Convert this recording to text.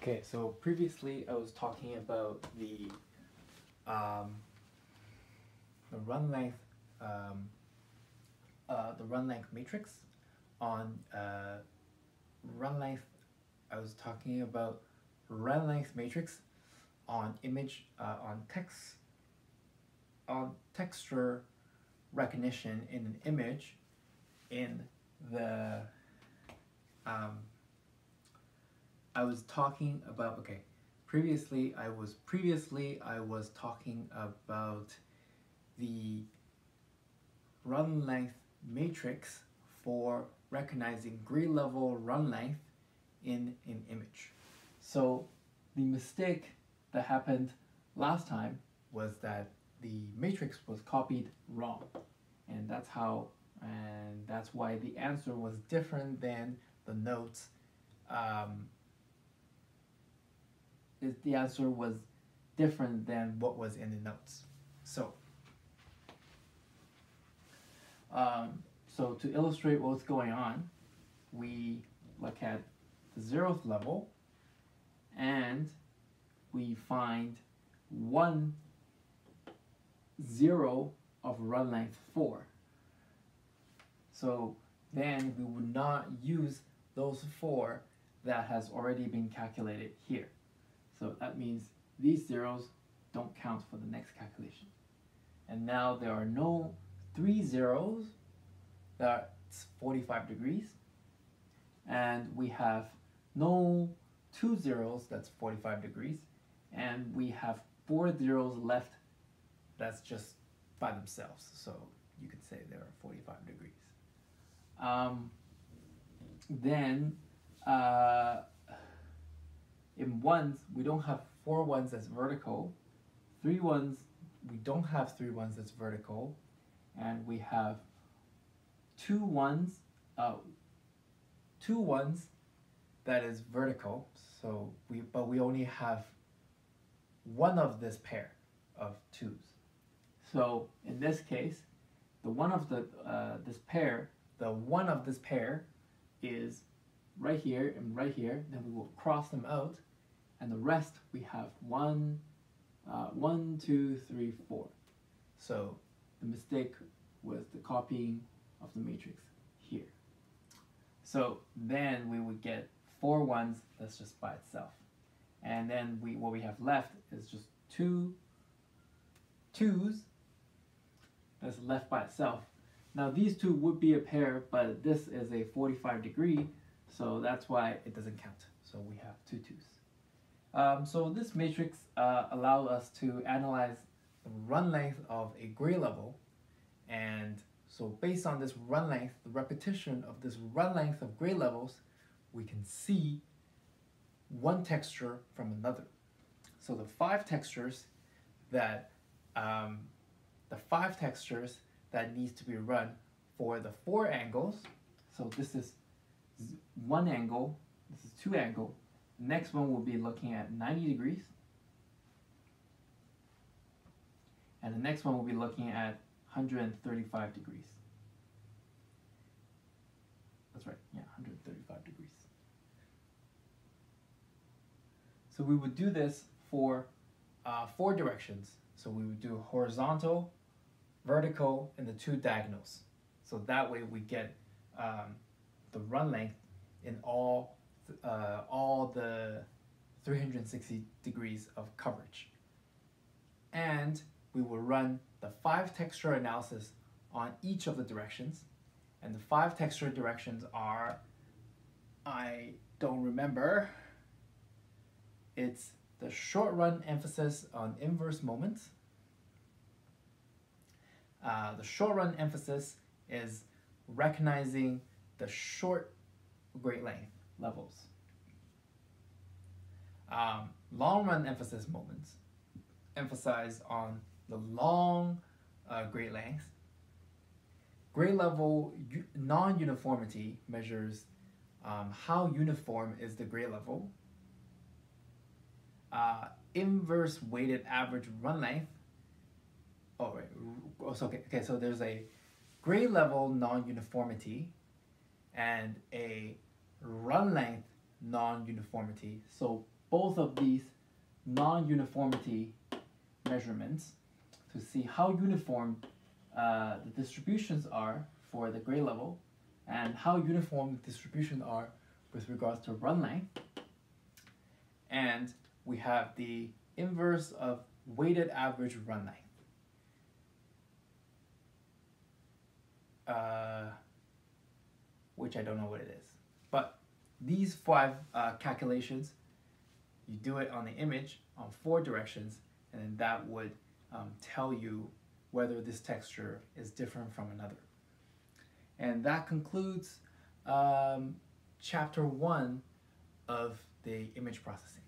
Okay, so previously I was talking about um, the run length matrix on run length. I was talking about run length matrix on image on texture recognition in an image in the um, I was talking about previously I was talking about the run length matrix for recognizing grade level run length in an image. So the mistake that happened last time was that the matrix was copied wrong, and that's why the answer was different than the notes. The answer was different than what was in the notes. So to illustrate what's going on, we look at the 0th level and we find 1 0 of run length 4. So then we would not use those 4 that has already been calculated here. So that means these zeros don't count for the next calculation. And now there are no 3 zeros, that's 45 degrees. And we have no 2 zeros, that's 45 degrees. And we have 4 zeros left, that's just by themselves. So you could say there are 45 degrees. Then in ones, we don't have 4 ones that's vertical. 3 ones, we don't have 3 ones that's vertical. And we have 2 ones that is vertical. So but we only have one of this pair of 2s. So in this case, the one of this pair is right here and right here. Then we will cross them out, and the rest we have 1, 2, 3, 4. So the mistake was the copying of the matrix here. So then we would get 4 ones that's just by itself, and then what we have left is just 2 2s that's left by itself. Now these 2 would be a pair, but this is a 45 degree, so that's why it doesn't count. So we have 2 2s. So this matrix allows us to analyze the run length of a grade level, and so based on this run length, the repetition of this run length of grade levels, we can see one texture from another. So the 5 textures that needs to be run for the 4 angles. So this is 1 angle, this is 2 angle. The next one will be looking at 90 degrees. And the next one will be looking at 135 degrees. That's right, yeah, 135 degrees. So we would do this for 4 directions. So we would do horizontal, vertical, and the 2 diagonals. So that way we get the run length in all the 360 degrees of coverage. And we will run the 5 texture analysis on each of the directions. And the 5 texture directions are, I don't remember, it's the short run emphasis on inverse moments. The short run emphasis is recognizing the short grade length levels. Long run emphasis moments emphasize on the long grade length. Grade level non-uniformity measures how uniform is the grade level. Inverse weighted average run length. Oh, right. So there's a grade level non-uniformity and a run length non-uniformity. So both of these non-uniformity measurements to see how uniform the distributions are for the grade level and how uniform the distributions are with regards to run length. And we have the inverse of weighted average run length. Which I don't know what it is. But these 5 calculations, you do it on the image on 4 directions, and then that would tell you whether this texture is different from another. And that concludes chapter 1 of the image processing.